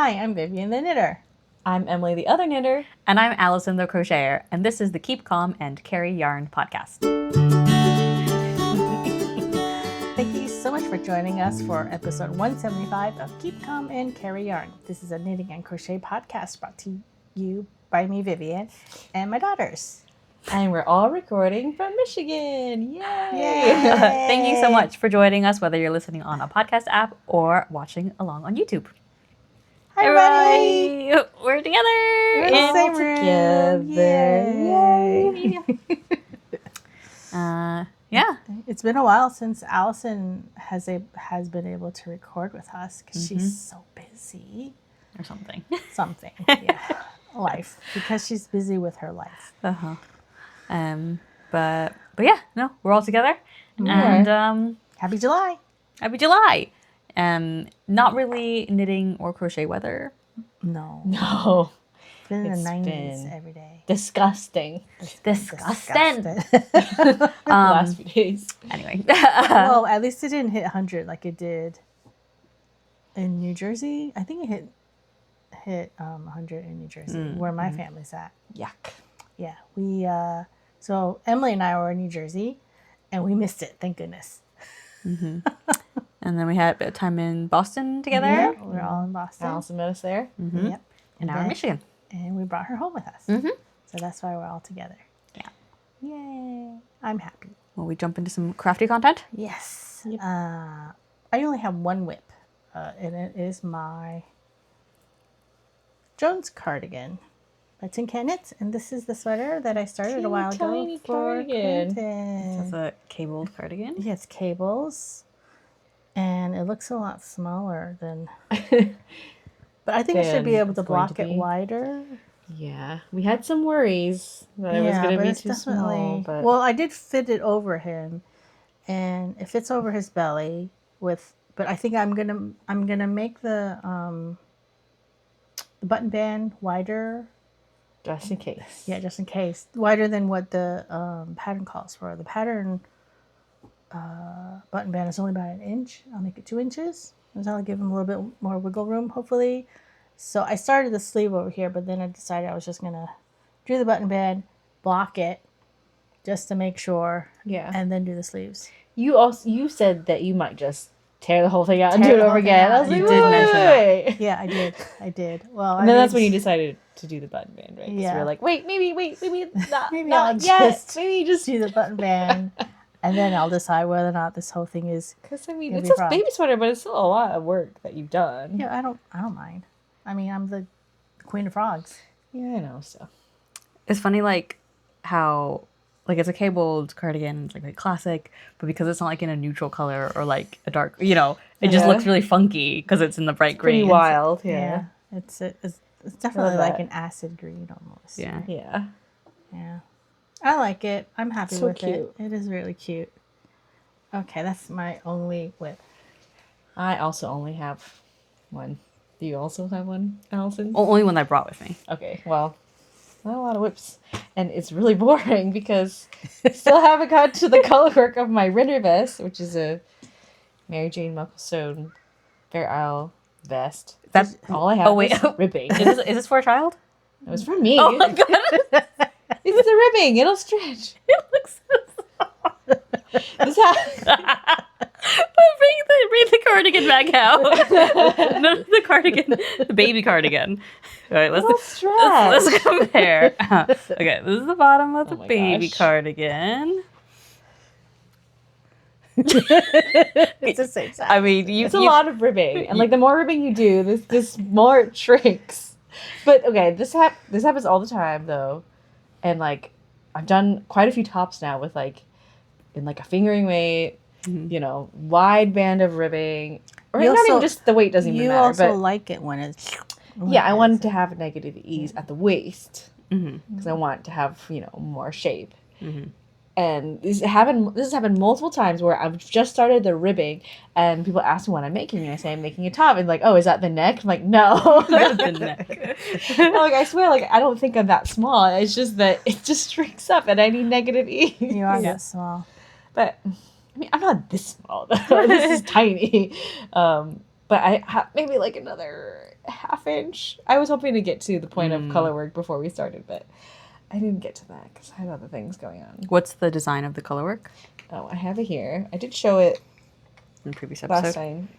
Hi, I'm Vivian the Knitter. I'm Emily the Other Knitter. And I'm Allison the Crocheter, and this is the Keep Calm and Carry Yarn podcast. Thank you so much for joining us for episode 175 of Keep Calm and Carry Yarn. This is a knitting and crochet podcast brought to you by me, Vivian, and my daughters. And we're all recording from Michigan. Yay! Thank you so much for joining us, whether you're listening on a podcast app or watching along on YouTube. Hi, everybody! We're together! We're in the same room. Yay! Yeah. It's been a while since Allison has been able to record with us because she's so busy. Or something. Something, yeah. Life. Because she's busy with her life. Uh-huh. But yeah, no, we're all together. And Happy July! happy July! Not really knitting or crochet weather. No. No. It's been in It's the 90s been every day. Disgusting. Disgusting. Last few days. Anyway. Well, at least it didn't hit 100 like it did in New Jersey. I think it hit 100 in New Jersey, where my family's at. Yuck. Yeah, we so Emily and I were in New Jersey, and we missed it. Thank goodness. And then we had a bit of time in Boston together. Yeah, we were all in Boston. Allison met us there. Yep. And now we're in Michigan. And we brought her home with us. So that's why we're all together. Yeah. Yay! I'm happy. Will we jump into some crafty content? Yes. I only have one whip, and it is my Jones cardigan by Tsung, and this is the sweater that I started a while ago tiny for cardigan. Quentin. It's a cabled cardigan. Yeah, it's cables, and it looks a lot smaller than. But I think I should be Than able to it's going to block it be. wider. Yeah. We had some worries that it was going to but be it's too small. But Well, I did fit it over him, and it fits over his belly with. But I think I'm gonna make the button band wider. just in case. Yeah, just in case. Wider than what the pattern calls for. The pattern button band is only about an inch. I'll make it 2 inches. And that'll give him a little bit more wiggle room, hopefully. So I started the sleeve over here, but then I decided I was just going to do the button band, block it, just to make sure, Yeah. and then do the sleeves. You said that you might just tear the whole thing out and Tear do it the over whole thing again. out. I was like, You did mention that. wait. Yeah, I did. Well, And then that's when you decided to do the button band, right? 'Cause Yeah. we were like, maybe not, Maybe not I'll yet. just Maybe just do the button band, and then I'll decide whether or not this whole thing is. because I mean It'll it's be a fun. baby sweater, but it's still a lot of work that you've done. Yeah, I don't mind. I mean, I'm the queen of frogs. Yeah, I know. So It's funny, like, how, like, it's a cabled cardigan, it's, like, very classic, but because it's not, like, in a neutral color or, like, a dark, it just Yeah. looks really funky because it's in the bright pretty green. wild. Yeah, Yeah. it's definitely love like that. an acid green almost. Yeah. Yeah. Yeah. I like it. I'm happy So with cute. it. It is really cute. Okay, that's my only whip. I also only have one. Do you also have one, Allison? Only one I brought with me. Okay, well, not a lot of whips. And it's really boring because I still haven't got to the color work of my Ritter vest, which is a Mary Jane Mucklestone Fair Isle vest. That's All I have Oh, wait. is ribbing. Is this for a child? It was for me. Oh my god. It's the ribbing. It'll stretch. It looks so This ha- bring the cardigan back out. No, the cardigan, the baby cardigan. All right, It'll stretch. let's compare. Okay, this is the bottom of the Oh my baby gosh. cardigan. It's the same size. I mean, It's a lot of ribbing, and like the more ribbing you do, this more it shrinks. But okay, this happens all the time though, and like I've done quite a few tops now with like in like a fingering weight, wide band of ribbing, or You not even also- just the weight doesn't even You matter. also But like it when it's. yeah, I wanted to have negative ease at the waist Mhm. because I want to have more shape. And this has happened multiple times where I've just started the ribbing and people ask me what I'm making and I say I'm making a top and like, oh, is that the neck? I'm like, no. The neck. Like I swear, like I don't think I'm that small. It's just that it just shrinks up and I need negative ease. You are that small. But I mean I'm not this small though. This is tiny. but maybe like another half inch. I was hoping to get to the point of color work before we started, but I didn't get to that because I had other things going on. What's the design of the color work? Oh, I have it here. I did show it In the previous episode. last time.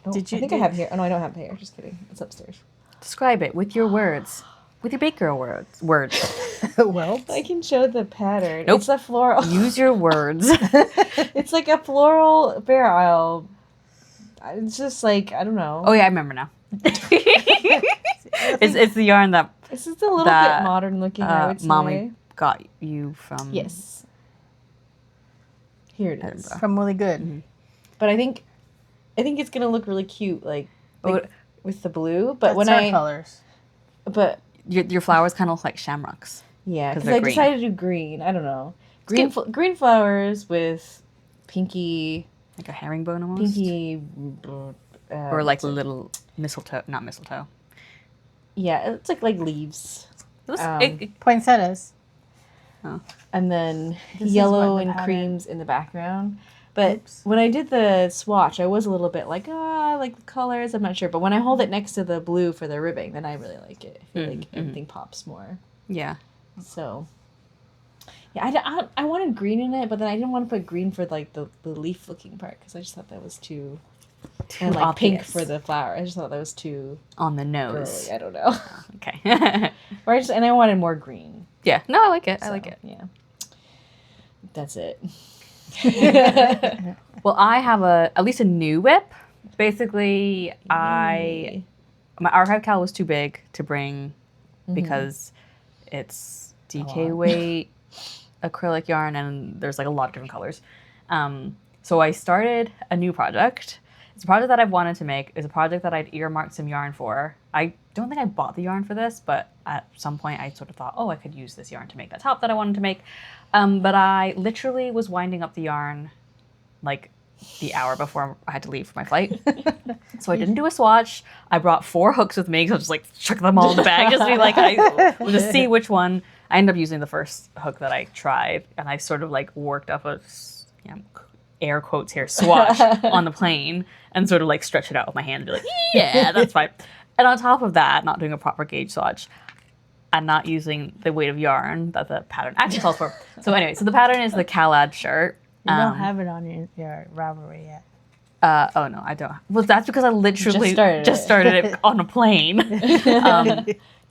Oh, Did you- I think I have it here. Oh, no, I don't have it here. Just kidding. It's upstairs. Describe it with your words. With your bake girl words. Well, I can show the pattern. Nope. It's a floral. Use your words. It's like a floral Bear Isle. It's just like, I don't know. Oh yeah, I remember now. it's the yarn that This is a little that, bit modern looking, I would say. mommy got you from Yes. Here it is. Edinburgh. from Really Good. But I think it's gonna look really cute, like But- with the blue. But That's when our colors. but Your flowers kind of look like shamrocks. yeah, 'Cause because they're I green. decided to do green. I don't know, Green- green flowers with pinky Like a herringbone almost. pinky. Or like little mistletoe, not mistletoe. Yeah, it's like leaves, It was, Poinsettias. and then This is yellow what the and pattern- creams in the background. But Oops. when I did the swatch, I was a little bit like, I like the colors. I'm not sure. But when I hold it next to the blue for the ribbing, then I really like it. I feel like everything pops more. yeah. So, yeah, I wanted green in it, but then I didn't want to put green for like the leaf looking part because I just thought that was too and like pink obvious. for the flower. I just thought that was too On the girly. nose. I don't know. Okay. Or I wanted more green. yeah. No, I like it. I So, like it. Yeah. That's it. Well, I have at least a new whip. Basically, my archive cal was too big to bring because it's DK weight acrylic yarn and there's like a lot of different colors. So I started a new project. It's a project that I've wanted to make. It's a project that I'd earmarked some yarn for. I don't think I bought the yarn for this, but at some point I sort of thought, oh, I could use this yarn to make that top that I wanted to make. But I literally was winding up the yarn like the hour before I had to leave for my flight. So I didn't do a swatch. I brought 4 hooks with me because I was just like chuck them all in the bag just to be like, to see which one. I ended up using the first hook that I tried, and I sort of like worked up a, air quotes here, swatch on the plane and sort of like stretch it out with my hand and be like, yeah, that's fine. And on top of that, not doing a proper gauge swatch and not using the weight of yarn that the pattern actually calls for. So anyway, so the pattern is the Calad shirt. You don't have it on your Ravelry yet. Oh no, I don't. Well, that's because I literally Just started it on a plane.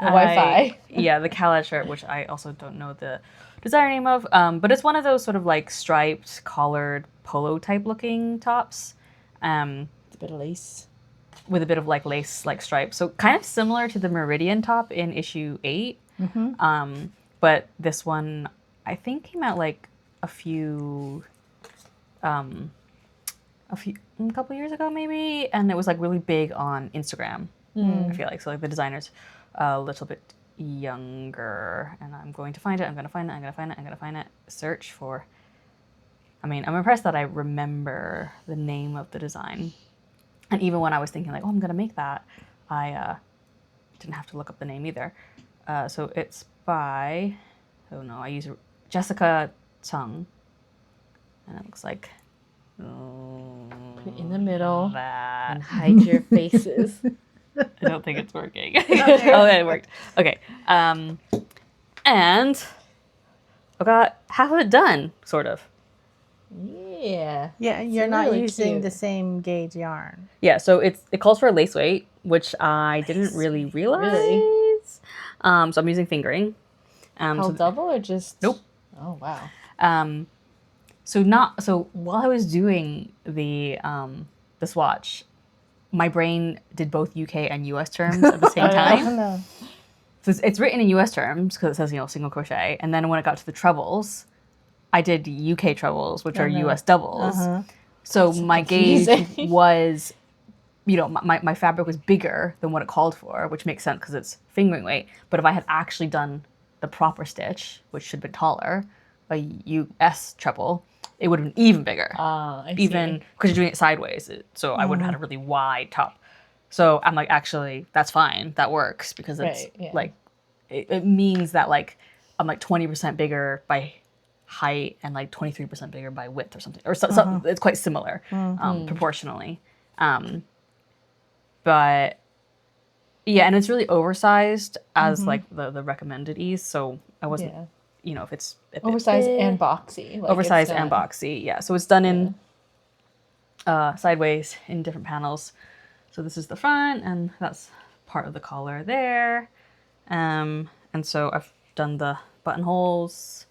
Wi-Fi. Yeah, the Calad shirt, which I also don't know the designer name of, but it's one of those sort of like striped, collared, polo type looking tops, It's a bit of lace. with a bit of like lace like stripes. So kind of similar to the Meridian top in issue 8. But this one I think came out like a couple years ago maybe, and it was like really big on Instagram. I feel like so like the designer's a little bit younger, and I'm going to find it. I'm gonna find it. Search for. I mean, I'm impressed that I remember the name of the design, and even when I was thinking like, oh, I'm gonna make that, I didn't have to look up the name either. So it's by, oh no, I use Jessica Tsung, and it looks like. Put it in the middle That. and hide your faces. I don't think it's working. Oh, yeah, it worked. Okay. And I got half of it done, sort of. Yeah. Yeah, you're not really using cute. the same gauge yarn. Yeah, so it calls for a lace weight, which I didn't really realize. So I'm using fingering. How double or just? Nope. Oh wow. So while I was doing the swatch, my brain did both UK and US terms at the same time. No. So it's written in US terms because it says, single crochet. And then when it got to the trebles, I did UK trebles, which are US doubles. So my gauge was, my fabric was bigger than what it called for, which makes sense because it's fingering weight. But if I had actually done the proper stitch, which should have been taller, a US treble, it would have been even bigger. I Even because you're doing it sideways, so I would have had a really wide top. So I'm like, actually, that's fine. That works because it's Right, yeah. like, it means that like I'm like 20% bigger by height and like 23% bigger by width or something. Or something. It's quite similar proportionally. but yeah, and it's really oversized as like the recommended ease. So I wasn't, you know, if it's a bit Oversized big, and boxy. Like, oversized it's and not- boxy. Yeah, so it's done in sideways in different panels. So this is the front, and that's part of the collar there. And so I've done the buttonholes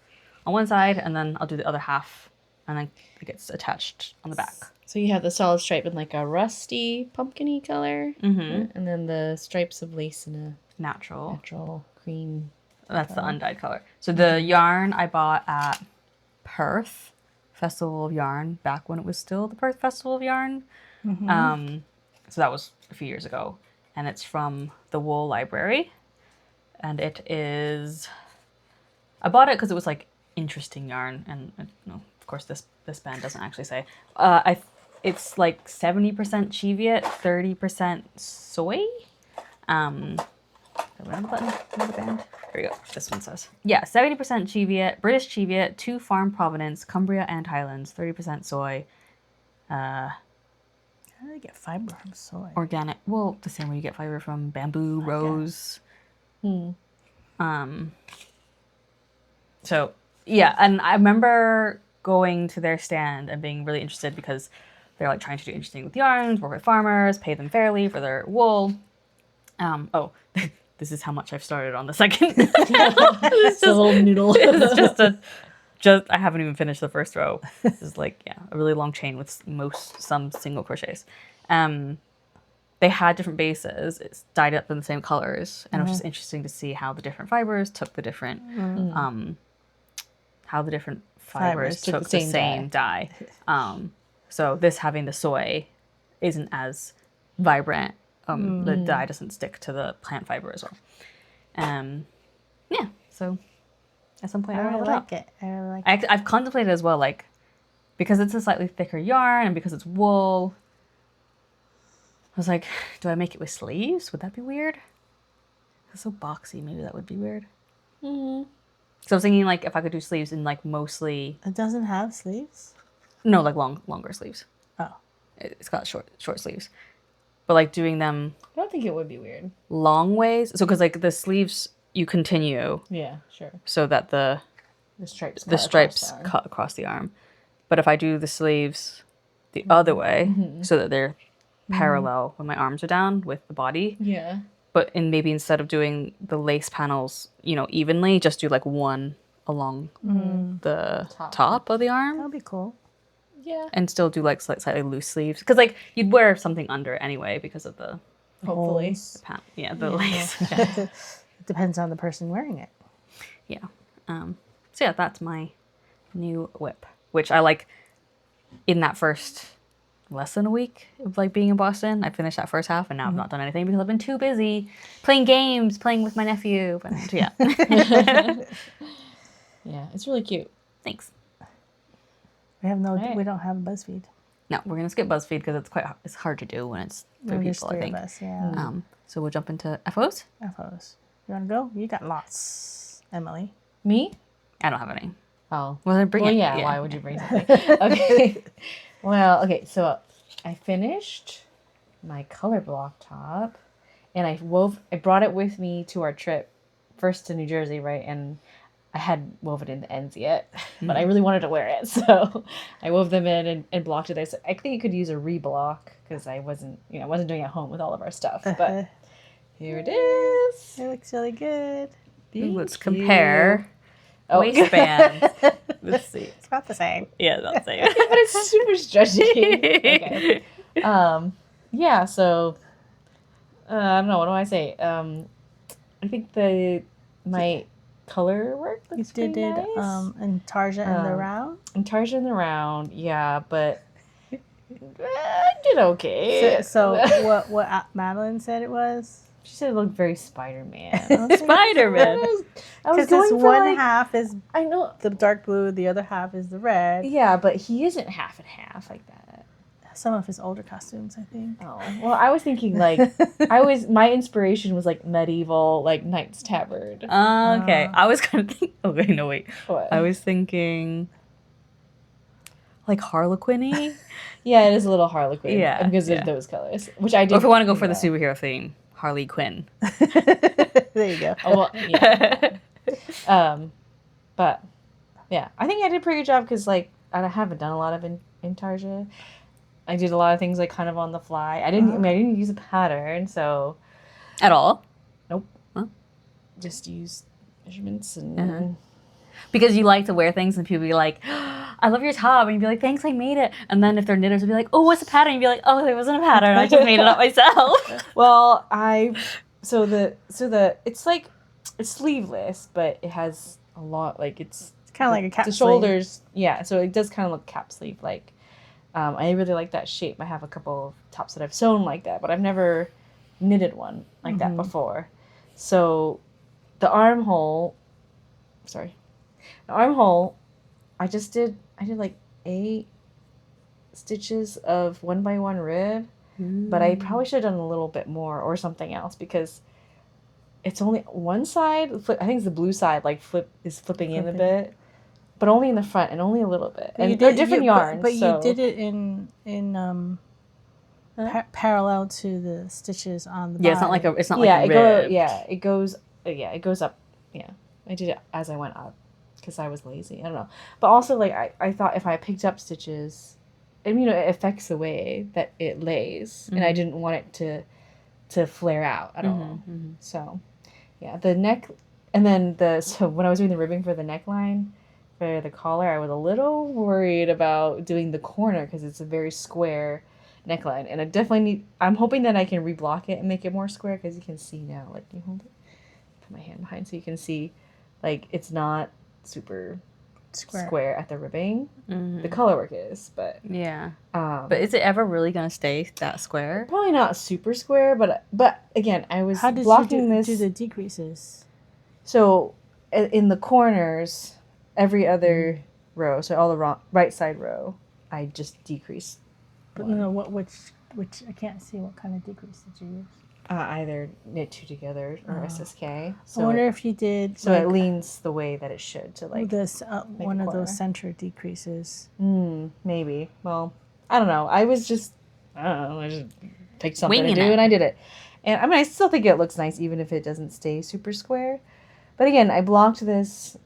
on one side, and then I'll do the other half, and then it gets attached on the back. So you have the solid stripe in like a rusty pumpkin-y color, Mm-hmm. and then the stripes of lace in a Natural. natural cream. That's the undyed color. So the yarn I bought at Perth Festival of Yarn, back when it was still the Perth Festival of Yarn. So that was a few years ago, and it's from the Wool Library, and it is. I bought it because it was like interesting yarn, and you know, of course this band doesn't actually say. It's like 70% Cheviot, 30% soy. Around the button, another band. Here we go. This one says. Yeah, 70% Cheviot, British Cheviot, 2 Farm Provenance, Cumbria and Highlands, 30% soy. How do they get fiber from soy? Organic. Well, the same way you get fiber from bamboo, rose. So yeah, and I remember going to their stand and being really interested because they're like trying to do interesting with yarns, work with farmers, pay them fairly for their wool. This is how much I've started on the second. It's a little noodle. It's just I haven't even finished the first row. This is like a really long chain with some single crochets. They had different bases. It's dyed up in the same colors, and it was just interesting to see how the different fibers took the different fibers took the same dye. So this having the soy isn't as vibrant. The dye doesn't stick to the plant fiber as well. So at some point I I really rolled like it. it. I really like it. I've contemplated as well, like, because it's a slightly thicker yarn and because it's wool, I was like, do I make it with sleeves? Would that be weird? It's so boxy, maybe that would be weird. So I was thinking, like, if I could do sleeves in, like, mostly... It doesn't have sleeves? No, like, longer sleeves. Oh. It's got short sleeves. But, like, doing them I don't think it would be weird. long ways. So, because, like, the sleeves, you continue Yeah, sure. so that the stripes cut across the arm. But if I do the sleeves the other way, so that they're parallel when my arms are down with the body, Yeah. but maybe instead of doing the lace panels, you know, evenly, just do like one along the top of the arm, That would be cool. Yeah. and still do like slightly loose sleeves, because like you'd wear something under anyway because of the Hopefully. Holes. the lace. It depends on the person wearing it. Yeah. So yeah, that's my new whip, which I like. In that first less than a week of like being in Boston, I finished that first half, and now I've not done anything because I've been too busy playing games, playing with my nephew. And yeah. Yeah, it's really cute. Thanks. We have Right. we don't have a BuzzFeed. No, we're gonna skip BuzzFeed because it's hard to do when it's three There's people. three I think. of us, yeah. So we'll jump into FOs. FOs. You want to go? You got lots, Emily. Me? I don't have any. Oh. Well, then bring Well, it. yeah, why would you bring something? Okay. Well, okay, so I finished my color block top, and I brought it with me to our trip, first to New Jersey, right? And I hadn't woven in the ends yet, but I really wanted to wear it, so I wove them in and blocked it. I think it could use a reblock because I wasn't doing it at home with all of our stuff, but here it is. It looks really good. Let's compare Oh. waistbands. Let's see. It's about the same. Yeah, that's it. But it's super stretchy. Okay. Yeah, so I don't know, what do I say? I think my color work You looks did pretty nice. and Tarja in the round. And Tarja in the round, yeah, but I did okay. So what Madeline said it was? She said it looked very Spider-Man. Spider-Man. I was Because going this for one half is I know. the dark blue, the other half is the red. Yeah, but he isn't half and half like that. Some of his older costumes, I think. Oh, well, I was thinking like my inspiration was like medieval, like Knight's Tabard. Okay. I was gonna think. Okay, no wait. What? I was thinking. like Harlequin-y. Yeah, it is a little Harlequin. Yeah, Because yeah. of those colors, which I did. Or if we want to go for think the about. superhero theme, Harley Quinn. There you go. Oh, well, yeah. But yeah, I think I did a pretty good job because like I haven't done a lot of intarsia. I did a lot of things like kind of on the fly. I didn't use a pattern, so At all? nope. Huh? Just use measurements and Because you like to wear things and people be like, I love your top. And you'd be like, thanks, I made it. And then if they're knitters, they'd be like, oh, what's the pattern? You'd be like, oh, there wasn't a pattern. I just made it up myself. Well, so the it's like it's sleeveless, but it has a lot like it's Kind of like a cap the sleeve. shoulders. Yeah, so it does kind of look cap sleeve like. I really like that shape. I have a couple of tops that I've sewn like that, but I've never knitted one like that before. So the armhole, I did like 8 stitches of 1x1 rib, but I probably should have done a little bit more or something else because it's only one side. I think it's the blue side like flipping in a bit. But only in the front and only a little bit. And they're different yarns. But so. you did it in parallel to the stitches on the body. It's not like ribbed. It goes up. Yeah, I did it as I went up because I was lazy. I don't know. But also like I thought if I picked up stitches, and it affects the way that it lays, and I didn't want it to flare out at all. So yeah, the neck, and then so when I was doing the ribbing for the neckline. For the collar, I was a little worried about doing the corner because it's a very square neckline, and I definitely I'm hoping that I can reblock it and make it more square because you can see now. Like, you hold it, put my hand behind so you can see, like it's not super square at the ribbing. The color work is, but yeah. But is it ever really gonna stay that square? probably not super square. But again, I was How did blocking you this. do the decreases? So in the corners. Every other row, so all the right side row, I just decreased. But no, which I can't see what kind of decrease did you use? Either knit 2 together or SSK. So I wonder if you did. So it leans the way that it should to like this one of those center decreases. Maybe. Well, I don't know. I just picked something Winging to do it. and I did it. And I mean, I still think it looks nice even if it doesn't stay super square. But again, I blocked this.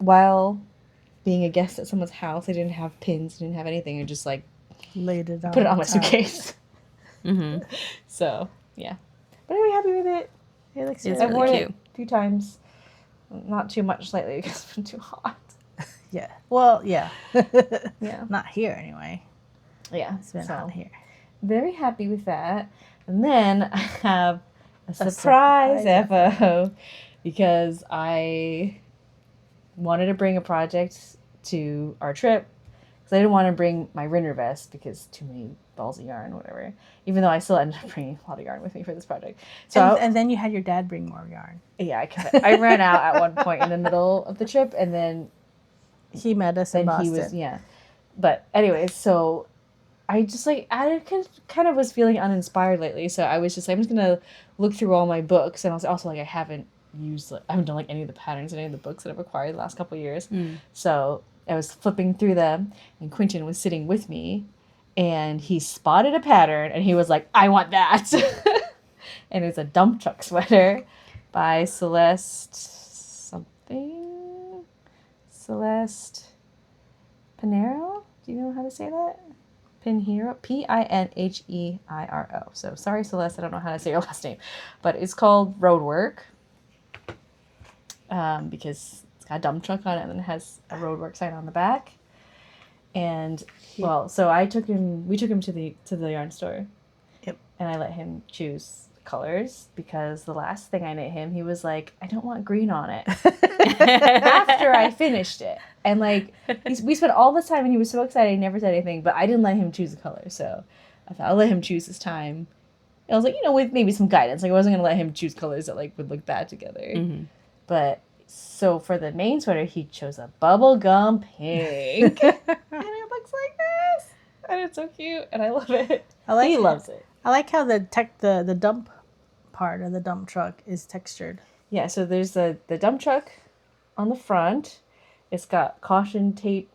While being a guest at someone's house, I didn't have pins, didn't have anything. I just like Laid it on. put it on my top. suitcase. So yeah, but I'm happy with it. It looks It's I've really worn cute. it a few times, not too much lately because it's been too hot. Yeah. Well, yeah. Yeah, Not here anyway. yeah. It's been hot here. Very happy with that. And then I have a surprise FO because I wanted to bring a project to our trip because I didn't want to bring my Rinner vest because too many balls of yarn, whatever. Even though I still ended up bringing a lot of yarn with me for this project. So And then you had your dad bring more yarn. yeah, I ran out at one point in the middle of the trip, and then He met us in Boston. he was But anyways, so I just like I kind of was feeling uninspired lately, so I was just like, I'm just gonna look through all my books, and I was also like I haven't done like any of the patterns in any of the books that I've acquired the last couple of years. So I was flipping through them, and Quentin was sitting with me, and he spotted a pattern, and he was like, I want that. And it's a dump truck sweater by Celeste something. Celeste Pinheiro? Do you know how to say that? Pinheiro? Pinheiro. So sorry, Celeste, I don't know how to say your last name. But it's called Roadwork. Because it's got a dump truck on it and it has a Roadwork sign on the back. And well, so we took him to the yarn store. Yep. And I let him choose colors because the last thing I knit him, he was like, I don't want green on it. After I finished it. And like we spent all this time and he was so excited, he never said anything, but I didn't let him choose the color. So I thought I'll let him choose this time. And I was like, with maybe some guidance. Like I wasn't gonna let him choose colors that like would look bad together. But so for the main sweater, he chose a bubblegum pink. And it looks like this. And it's so cute. And I love it. He loves it. I like how the dump part of the dump truck is textured. Yeah, so there's the dump truck on the front. It's got caution tape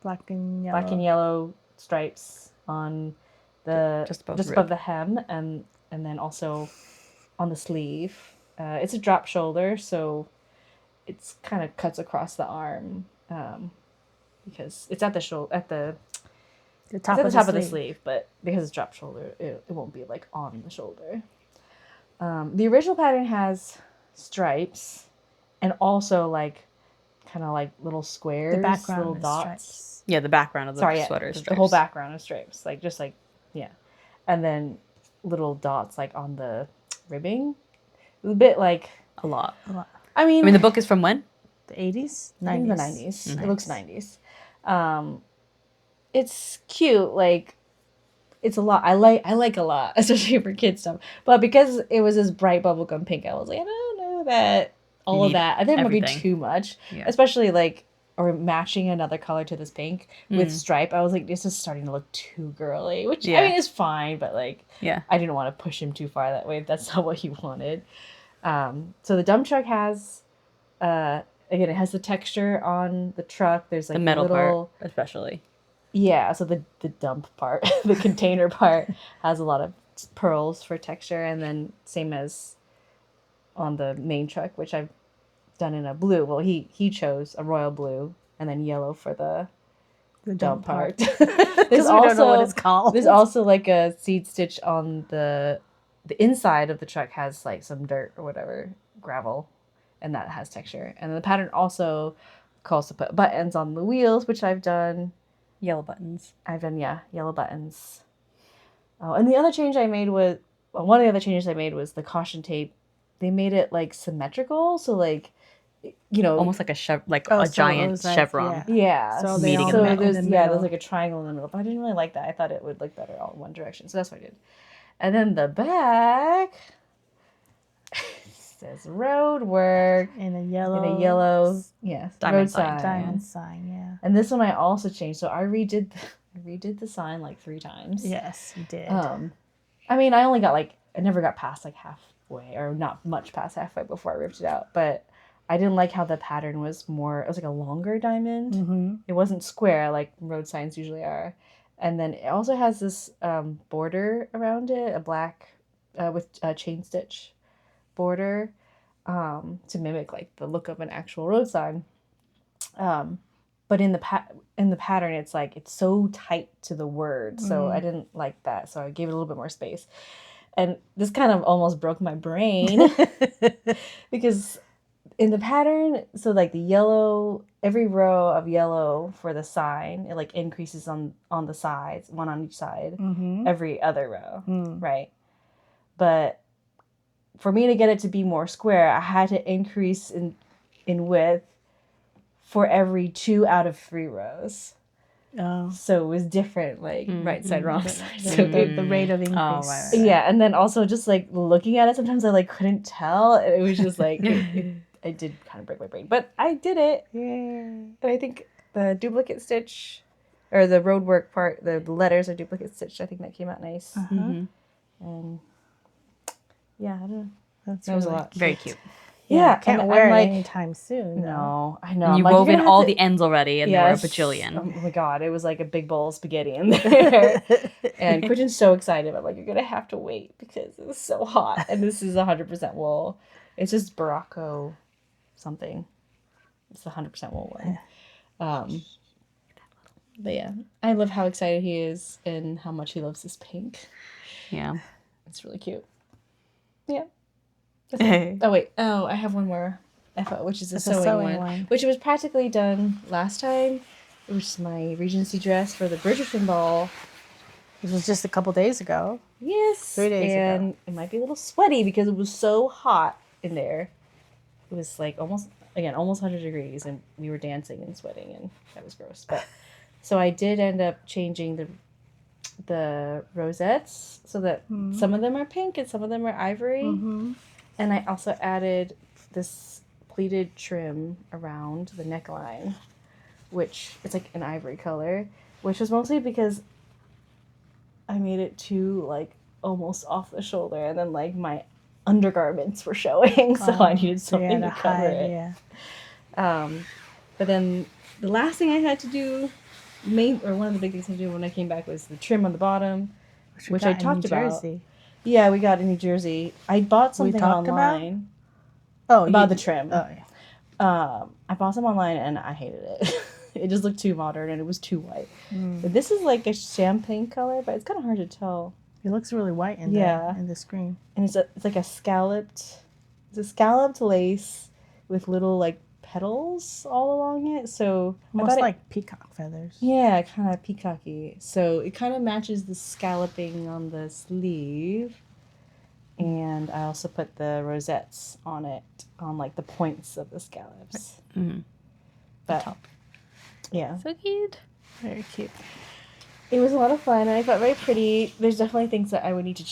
Black and yellow. black and yellow stripes on the Just above just the above rib. the hem, and then also on the sleeve. It's a drop shoulder, so it's kind of cuts across the arm, because it's at the shoulder The it's at the top of the sleeve, but because it's drop shoulder, it won't be like on the shoulder. The original pattern has stripes and also like kind of like little squares, The background little is dots. stripes. Yeah, the background of the Sorry, sweater is the stripes. whole background is stripes, like just like yeah, and then little dots like on the ribbing. It was a bit like A lot. I mean the book is from when? The 80s? I think the 90s. It looks 90s. It's cute. Like, it's a lot. I like a lot, especially for kids stuff. But because it was this bright bubblegum pink, I was like, I don't know that all of need that. I think it might be everything. too much, Yeah. especially like or matching another color to this pink with stripe. I was like, this is starting to look too girly, which Yeah. I mean is fine, but like, Yeah. I didn't want to push him too far that way. If that's not what he wanted. So the dump truck has, again, it has the texture on the truck. There's like The metal little, part, especially. yeah. So the dump part, the container part has a lot of pearls for texture, and then same as on the main truck, which I've done in a blue. Well, he chose a royal blue and then yellow for the dump part. Because we don't know what it's called. There's also like a seed stitch on the inside of the truck has like some dirt or whatever, gravel, and that has texture. And then the pattern also calls to put buttons on the wheels, which I've done. Yellow buttons. I've done, yeah, yellow buttons. Oh, and the other change I made was, well, one of the other changes I made was the caution tape. They made it like symmetrical, so like, you know, Almost like a Oh, a so it giant was like, chevron. yeah. yeah. So they all so met in there's the there's middle. like a triangle in the middle, but I didn't really like that. I thought it would look better all in one direction, so that's what I did. And then the back says road work In a yellow. yeah, Diamond road sign. sign. Diamond sign, yeah. And this one I also changed, so I redid the sign like 3 times. Yes, you did. I mean, I never got past like halfway, or not much past halfway before I ripped it out, but I didn't like how the pattern was more, it was like a longer diamond. Mm-hmm. It wasn't square like road signs usually are. And then it also has this border around it, a black with a chain stitch border to mimic like the look of an actual road sign. But in the pattern, it's like it's so tight to the word, so I didn't like that. So I gave it a little bit more space, and this kind of almost broke my brain because in the pattern, so like the yellow, every row of yellow for the sign, it like increases on the sides, one on each side, every other row, right? But for me to get it to be more square, I had to increase in width for every 2 out of 3 rows. Oh. So it was different, like right side, wrong side. The, So the rate of increase. Oh, right. yeah, and then also just like looking at it, sometimes I like couldn't tell. It was just like it did kind of break my brain, but I did it. Yeah. And I think the duplicate stitch, or the road work part, the letters are duplicate stitched. I think that came out nice. And yeah, I don't know. That's That was a really lot. Very cute. Yeah, Can't and wear I'm it like, anytime soon. though. no, I know. And I'm you like, wove you're in gonna all have to- the ends already, and Yes. there were a bajillion. Oh my god, it was like a big bowl of spaghetti in there. And Quentin's so excited. I'm like, you're gonna have to wait because it's so hot. And this is 100% wool. It's just Barocco something. It's the 100% wool one. But yeah, I love how excited he is and how much he loves this pink. Yeah. It's really cute. Yeah. That's it. Oh wait. Oh, I have one more. Which is a It's a sewing sewing one, one. which was practically done last time. It was my Regency dress for the Bridgerton ball. It was just a couple days ago. Yes. 3 days ago. And it might be a little sweaty because it was so hot in there. It was like almost 100 degrees, and we were dancing and sweating, and that was gross. But so I did end up changing the rosettes so that some of them are pink and some of them are ivory. And I also added this pleated trim around the neckline, which it's like an ivory color, which was mostly because I made it too like almost off the shoulder, and then like my undergarments were showing, so I needed something to cover it. Yeah. But then the last thing I had to do one of the big things I did when I came back was the trim on the bottom, which I got in talked New about. Jersey. Yeah, we got in New Jersey. I bought something talked about? online About the trim. Oh, yeah. I bought some online and I hated it. It just looked too modern and it was too white. Mm. But this is like a champagne color, but it's kind of hard to tell. It looks really white in the screen. And it's like a scalloped lace with little like petals all along it. So Almost like peacock feathers. yeah, kind of peacocky. So it kind of matches the scalloping on the sleeve. And I also put the rosettes on it, on like the points of the scallops. Mm-hmm. But yeah, So cute. Very cute. it was a lot of fun. I thought very pretty. There's definitely things that I would need to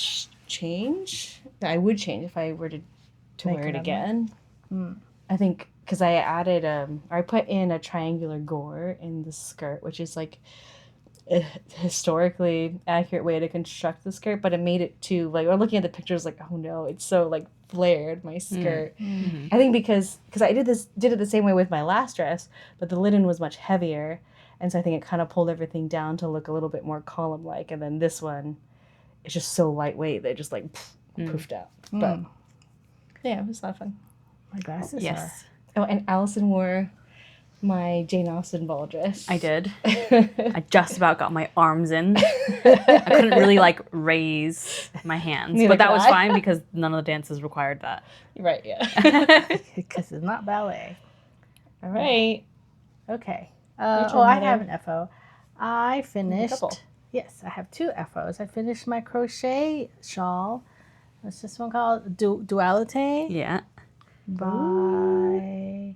change. That I would change if I were to Make wear it another again. Mm. I think because I added I put in a triangular gore in the skirt, which is like a historically accurate way to construct the skirt, but it made it too like we're looking at the pictures like, oh no, it's so like flared, my skirt. Mm-hmm. I think because I did it the same way with my last dress, but the linen was much heavier, and so I think it kind of pulled everything down to look a little bit more column like, and then this one it's just so lightweight that it just like poofed out. But yeah, it was a lot of fun. My glasses Yes, Oh, and Allison wore my Jane Austen ball dress. I did. I just about got my arms in. I couldn't really like raise my hands, Neither but that could was I. fine because none of the dances required that. Right, yeah. are. Because it's not ballet. All right. Okay. Your turn, I Heather. have an FO. I finished. couple. Yes, I have 2 FOs. I finished my crochet shawl. What's this one called? Dualite Yeah. by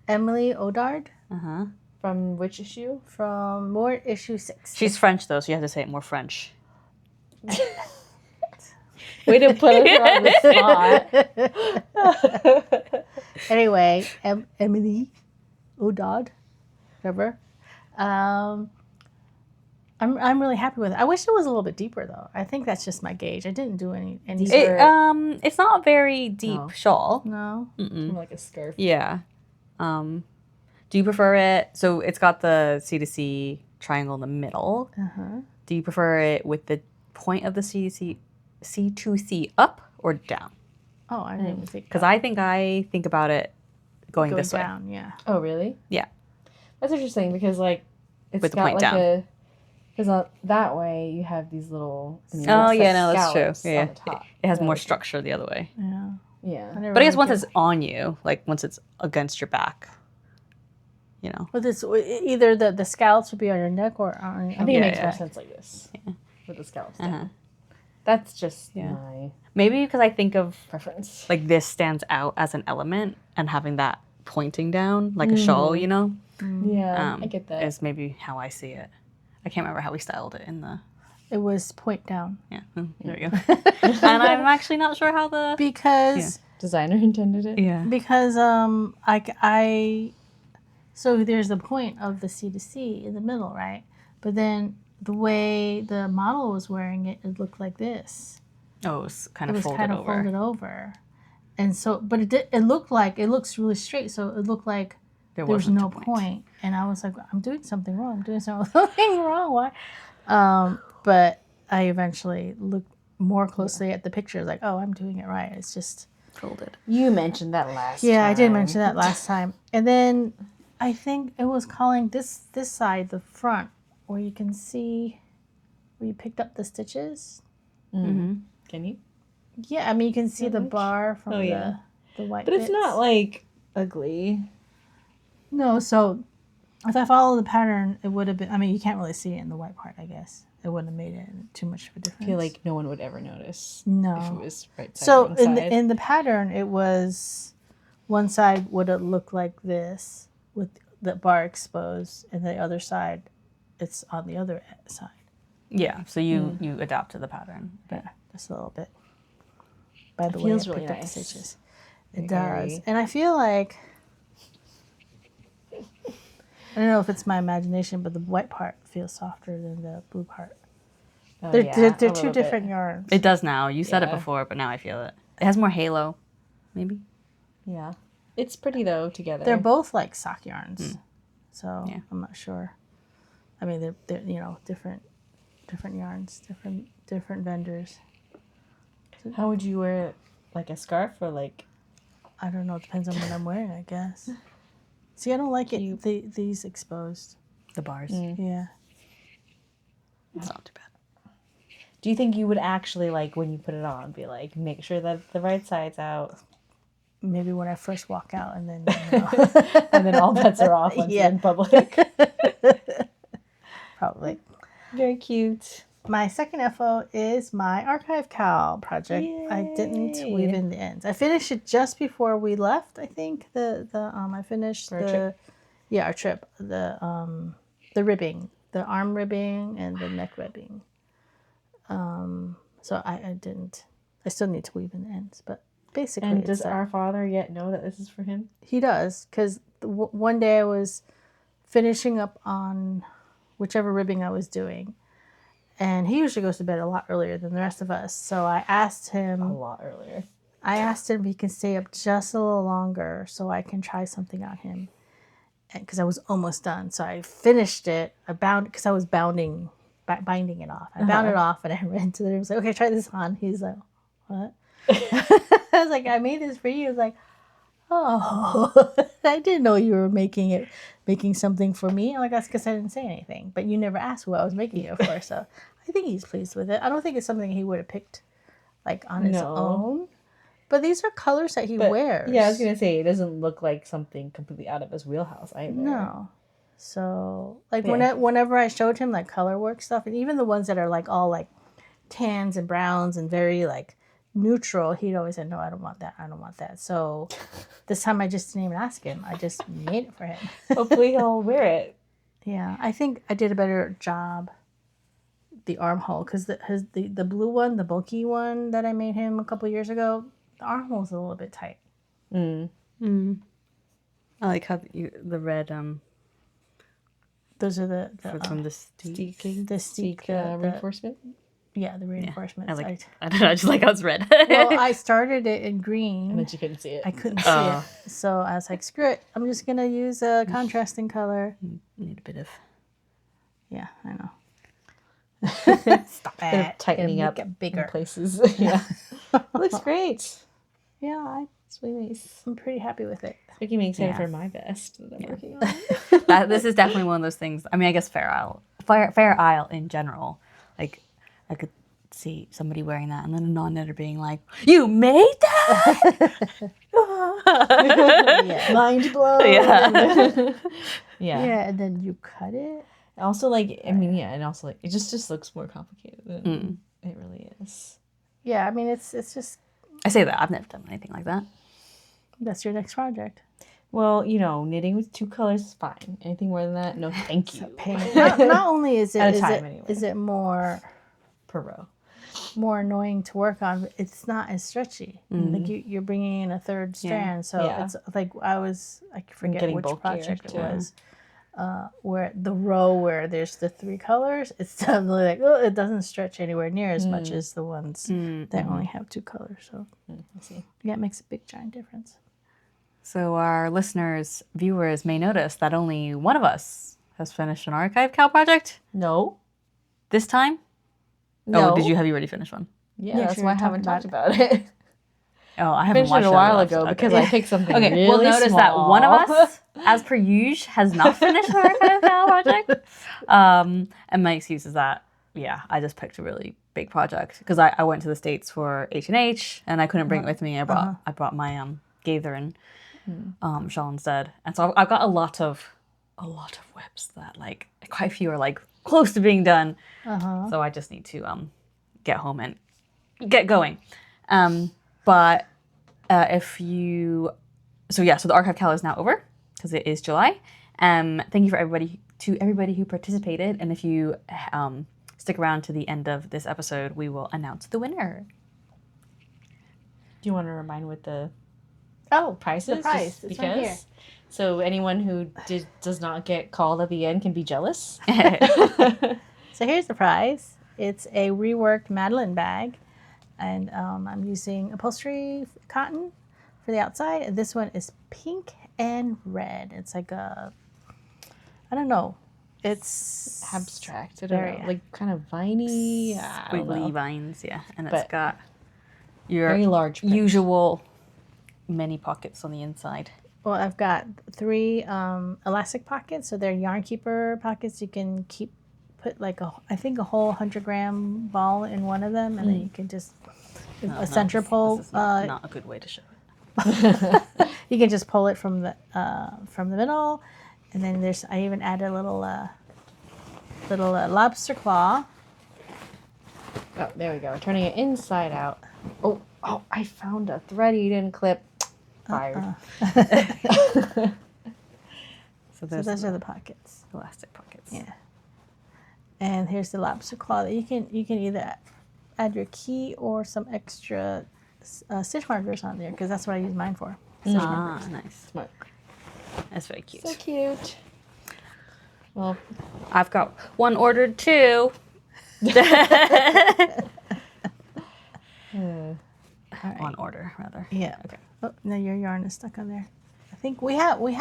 Emily Odard Uh-huh. From which issue? from More Issue 6. She's French though, so you have to say it more French. Way to put her on the spot. Anyway, Emily Odard, whatever. I'm really happy with it. I wish it was a little bit deeper though. I think that's just my gauge. I didn't do any It's not a very deep No. shawl. no. Mm-mm. Like a scarf. Yeah. Do you prefer it? So it's got the C to C triangle in the middle. Uh-huh. Do you prefer it with the point of the C to C up or down? Oh, I didn't even think Because I think about it going this way. down, yeah. Oh, really? Yeah. That's interesting because like it's With the got point like down. because that way you have these little. Oh looks yeah, like no, that's scallops true. Yeah, on the top. it has So, more structure the other way. Yeah. Yeah. But I guess once it's on you, like once it's against your back, you know. But it's either the scallops would be on your neck or on your I think it makes yeah. more sense like this with the scallops Uh-huh. down. That's just Yeah. my Maybe because I think of preference. like this stands out as an element and having that pointing down like a shawl, you know, Yeah, I get that. is maybe how I see it. I can't remember how we styled it in the. It was point down. Yeah, there you go. And I'm actually not sure how the. Because Designer intended it. Yeah. because I so there's the point of the C to C in the middle, right? But then the way the model was wearing it, it looked like this. Oh, it was kind It of was folded kind of over. folded over, and so but it looks really straight. So it looked like there was wasn't no a point. point, and I was like, I'm doing something wrong. I'm doing something wrong. Why? But I eventually looked more closely at the pictures, like, oh, I'm doing it right. It's just Folded. You mentioned that last time. yeah, I did mention that last time, and then I think it was calling this side the front, where you can see where you picked up the stitches. Mm-hmm. Can you? Yeah, I mean you can see the bar from yeah. the white. But it's bits. not like ugly. No, so if I follow the pattern, it would have been. I mean, you can't really see it in the white part. I guess it wouldn't have made it too much of a difference. I feel like no one would ever notice no. if it was right side So or in inside. the pattern, it was one side would have looked like this with the bar exposed, and the other side, it's on the other side. Yeah. So you adapt to the pattern. Yeah, just a little bit. By the It way, feels I really picked up the nice. stitches. It Very does, and I feel like I don't know if it's my imagination, but the white part feels softer than the blue part. Oh, They're, yeah, they're, a they're little two bit. different yarns. It does now. You said it Yeah. before, but now I feel it. It has more halo, maybe. Yeah. It's pretty though together. They're both like sock yarns, so Yeah. I'm not sure. I mean, they're different yarns, different vendors. How would you wear it? Like a scarf or like? I don't know. It depends on what I'm wearing, I guess. See, I don't like Cute. these exposed. The bars. Yeah. It's not too bad. Do you think you would actually like when you put it on, be like, make sure that the right side's out, Maybe when I first walk out, and then and then all bets are off once you're in public? probably. Very cute. My second FO is my archive cowl project. I didn't weave in the ends. I finished it just before we left. I think I finished For our trip? our trip, the ribbing, the arm ribbing and the neck ribbing. So I didn't. I still need to weave in the ends, but basically. And does our father yet know that this is for him? He does, because one day I was finishing up on whichever ribbing I was doing. And he usually goes to bed a lot earlier than the rest of us. So I asked him. A lot earlier. I asked him if he can stay up just a little longer so I can try something on him. Because I was almost done. So I finished it. Because I was binding it off. I bound it off and I ran to the room and said, okay, try this on. He's like, what? I was like, I made this for you. He was like, oh, I didn't know you were making something for me. I'm like, that's because I didn't say anything. But you never asked who I was making it for. So I think he's pleased with it. I don't think it's something he would have picked like on his own. But these are colors that he wears. Yeah, I was going to say, it doesn't look like something completely out of his wheelhouse either. No. So, like, whenever I showed him, like, color work stuff, and even the ones that are, like, all, like, tans and browns and very, like, neutral, he'd always say, no, I don't want that. I don't want that. So, this time I just didn't even ask him. I just made it for him. Hopefully he'll wear it. Yeah, I think I did a better job the armhole, because the blue one, the bulky one that I made him a couple years ago, the armhole's a little bit tight. I like how the red Those are the from the steaking. the steak Reinforcement? Yeah, the reinforcements. I don't know. I just like how it's red. Well, I started it in green. And then you couldn't see it. I couldn't see it. So I was like, screw it. I'm just going to use a contrasting color. Need a bit of. Yeah, I know. Stop Bit of it. tightening up it bigger. in places. Yeah. Looks great. Yeah, It's really nice. I'm pretty happy with it. Making me excited Yeah. for my vest that I'm working on. This is definitely one of those things. I mean, I guess Fair Isle in general. Like, I could see somebody wearing that and then a non-knitter being like, "You made that?" Yeah. Mind blown. Yeah. Yeah, and then you cut it. Also, like, I mean, yeah, and also, like, it just looks more complicated than it really is. Yeah, I mean, it's just, I say that. I've never done anything like that. that's your next project. Well, knitting with 2 colors is fine. Anything more than that, no thank you. Not only is it, At a time, anyway. is it more Per row. annoying to work on, it's not as stretchy. Like you're bringing in a third strand, so it's like I forget getting which bulkier, project it too. was, where the row where there's the 3 colors, it's definitely like, oh, it doesn't stretch anywhere near as much as the ones that only have 2 colors. So I see. yeah, it makes a big giant difference. So our listeners, viewers may notice that only one of us has finished an archive cow project No. this time. No. Oh, have you already finished one? Yeah, Yeah, that's sure, why I talk haven't about talked about it. Oh, I haven't Finished watched it a the while other ago stuff. because Okay. I picked something Okay, really we'll notice that one of small. us, as per usual, has not finished an archive cow project. And my excuse is that, yeah, I just picked a really big project because I went to the States for H&H and I couldn't bring it with me. I brought my gaither and shawl instead. And so I've got a lot of webs that like quite a few are like close to being done. So I just need to get home and get going. But if you, so the archive cal is now over because it is July. Thank you for everybody who participated, and if you stick around to the end of this episode, we will announce the winner. Do you want to remind what the price the is? price. Just It's right here. So anyone who does not get called at the end can be jealous. So here's the prize. It's a reworked Madeline bag, and I'm using upholstery cotton for the outside. And this one is pink and red. It's like I don't know. It's abstract. I don't very know, like kind of viney. I don't Squiggly know. vines, yeah. And But it's got your Very large print. usual many pockets on the inside. Well, I've got 3 elastic pockets, so they're yarn keeper pockets. You can put like I think a whole 100-gram ball in one of them, and then you can just a center pull. This is not a good way to show it. You can just pull it from the middle, and then I even added a little lobster claw. Oh, there we go. We're turning it inside out. Oh, I found a thread you didn't clip. Fired. So So those are the pockets. elastic pockets. Yeah. And here's the lobster claw that you can either add your key or some extra stitch markers on there, because that's what I use mine for. Stitch markers. Nice. Smart. That's very cute. So cute. Well, I've got one ordered too. All right. On order, rather. Yeah. Okay. Oh, no, your yarn is stuck on there. I think we have a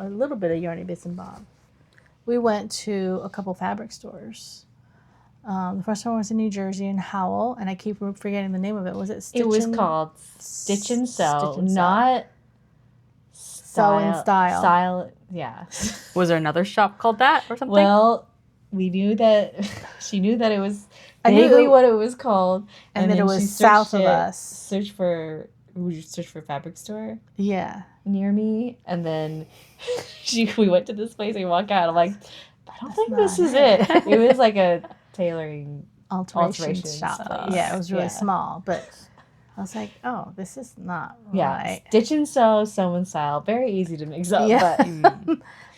little bit of yarny bits and bobs. We went to a couple fabric stores. The first one was in New Jersey in Howell, and I keep forgetting the name of it. Was it Stitch it was and- called Stitch and Sew, Stitch and Sew. not Sew and Style. Style, yeah. Was there another shop called that or something? Well, we knew that she knew that it was I knew vaguely it- what it was called, and that it then was she south searched of it- us. Would you search for fabric store Yeah. near me? And then we went to this place. We walk out. I'm like, I don't think this not is it. It was like a tailoring. Alteration Alterations shop. place. Yeah, it was really Yeah. small, but I was like, oh, this is not Yeah, right. Stitch and Sew, Sew and Style. Very easy to mix up. Yeah.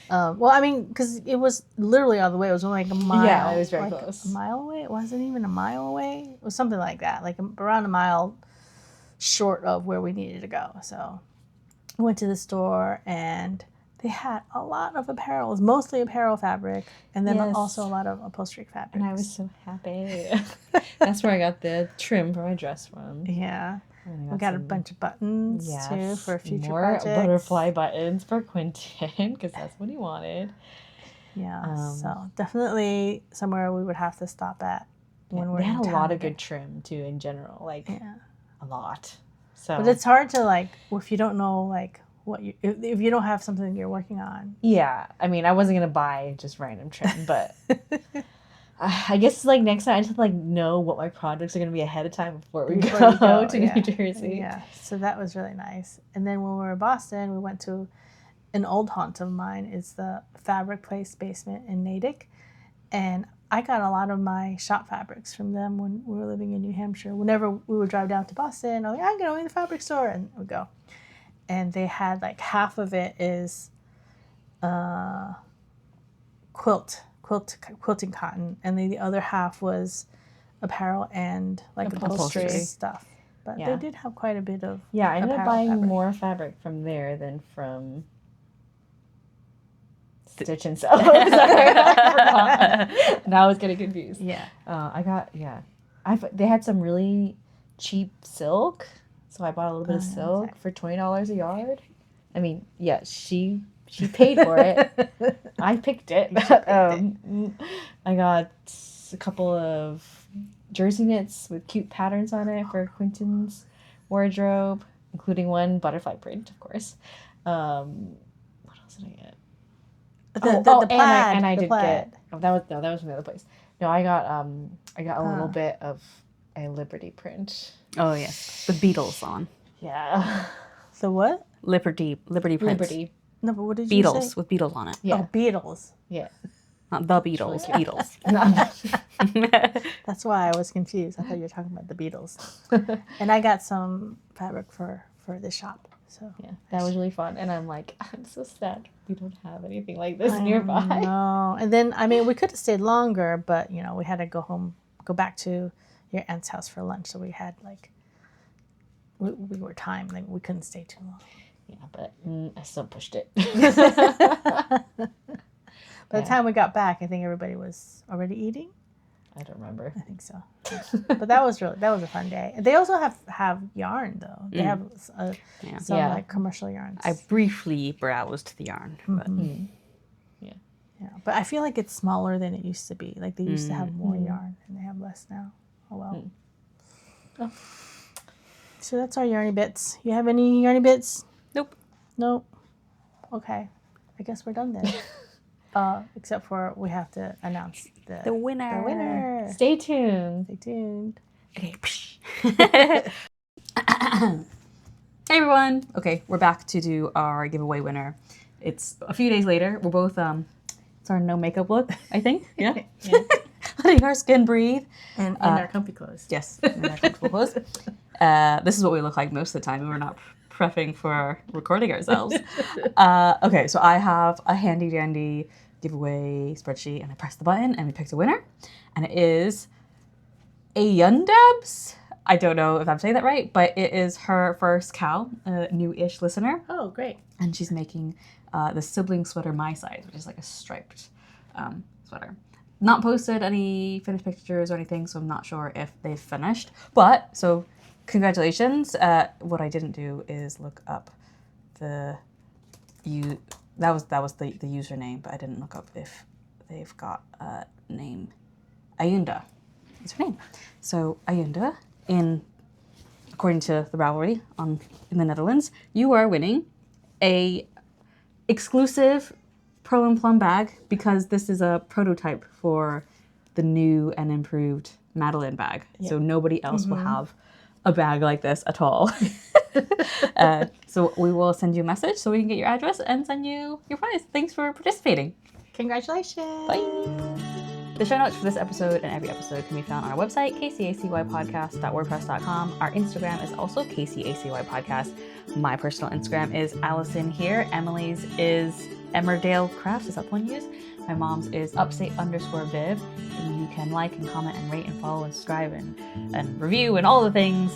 But Well, I mean, because it was literally on the way. It was only like a mile. Yeah, it was very like close. A mile away. It wasn't even a mile away. It was something like that, like around a mile short of where we needed to go. So I went to the store, and they had a lot of apparel. It was mostly apparel fabric, and then Yes. also a lot of upholstery fabric. and I was so happy. That's where I got the trim for my dress from. Yeah. And I We got a some- bunch of buttons too Yes, for future more projects. butterfly buttons for Quentin because that's what he wanted. Yeah, so definitely somewhere we would have to stop at when we're They in had a town lot of again. good trim too in general, like Yeah, a lot. So, but it's hard to like if you don't know like what you if you don't have something you're working on. yeah. I mean, I wasn't gonna buy just random trim, but I guess like next time I just have to like know what my projects are gonna be ahead of time before we Before go, you go, to yeah. New Jersey. Yeah, so that was really nice. And then when we were in Boston, we went to an old haunt of mine. It's the Fabric Place basement in Natick, and I got a lot of my shop fabrics from them when we were living in New Hampshire. Whenever we would drive down to Boston, I'm like, I'm going to the fabric store, and we go. And they had like half of it is quilting cotton, and then the other half was apparel and like upholstery Upholstery. stuff. But Yeah. they did have quite a bit of Yeah, I ended up apparel buying fabric. more fabric from there than from Stitch and Sew. Sorry, I forgot. Now I was getting confused. Yeah. They had some really cheap silk, so I bought a little bit of Oh, yeah, silk okay. for $20 a yard. I mean, yeah, she paid for it. I picked it. I got a couple of jersey knits with cute patterns on it for Quentin's wardrobe, including one butterfly print, of course. What else did I get? The and plaid. I the did plaid. get. That was from the other place. No, I got a little bit of a Liberty print. Oh yes, with beetles on. Yeah, The what? Liberty prints. Liberty. No, but what did you Beetles say? with beetles on it. Yeah, Oh, Beatles. yeah. Not the Beatles. Yeah. Beetles. That's why I was confused. I thought you were talking about the Beatles. And I got some fabric for the shop. So Yeah, that was really fun. And I'm like, I'm so sad we don't have anything like this I nearby. know. And then I mean we could have stayed longer, but you know, we had to go back to your aunt's house for lunch. So we had like we were timed, like we couldn't stay too long. Yeah, but I still pushed it. By the time we got back, I think everybody was already eating. I don't remember. I think so. But that was a fun day. They also have yarn though. They have some Yeah. like commercial yarns. I briefly browsed the yarn, but Mhm. Yeah. Yeah, but I feel like it's smaller than it used to be. Like they used to have more yarn, and they have less now. Oh well. Oh. So that's our yarny bits. You have any yarny bits? Nope. Nope. Okay. I guess we're done then. Except for we have to announce The winner. The winner. Stay tuned. Stay tuned. Okay. Hey everyone. Okay, we're back to do our giveaway winner. It's a few days later. We're both it's our no makeup look, I think. Yeah. Yeah. Letting our skin breathe. And in our comfy clothes. Yes, in our comfortable clothes. This is what we look like most of the time when we're not prepping for recording ourselves. Okay, so I have a handy dandy giveaway spreadsheet, and I pressed the button and we picked a winner, and it is Ayundabs. I don't know if I'm saying that right, but it is her first Cal, a new-ish listener, Oh, great. and she's making the sibling sweater my size, which is like a striped sweater. Not posted any finished pictures or anything, so I'm not sure if they've finished. But so congratulations. What I didn't do is look up that was the username, but I didn't look up if they've got a name. Ayunda is her name. So Ayunda, according to the Ravelry in the Netherlands, you are winning a exclusive Pearl and Plum bag, because this is a prototype for the new and improved Madeline bag. Yeah. So nobody else will have a bag like this at all. So we will send you a message so we can get your address and send you your prize. Thanks for participating. Congratulations. Bye. The show notes for this episode and every episode can be found on our website, kcacypodcast.wordpress.com. Our Instagram is also kcacypodcast. My personal Instagram is Allison here. Emily's is Emmerdale Crafts. Is that the one you use? My mom's is upstate_viv. And you can like and comment and rate and follow and subscribe and review and all the things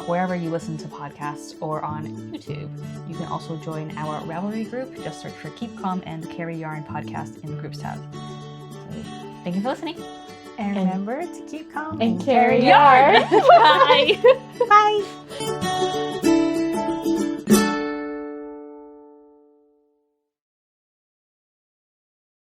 wherever you listen to podcasts or on YouTube. You can also join our Ravelry group. Just search for Keep Calm and Carry Yarn podcast in the groups tab. So thank you for listening. And remember to keep calm and carry yarn. Bye. Bye.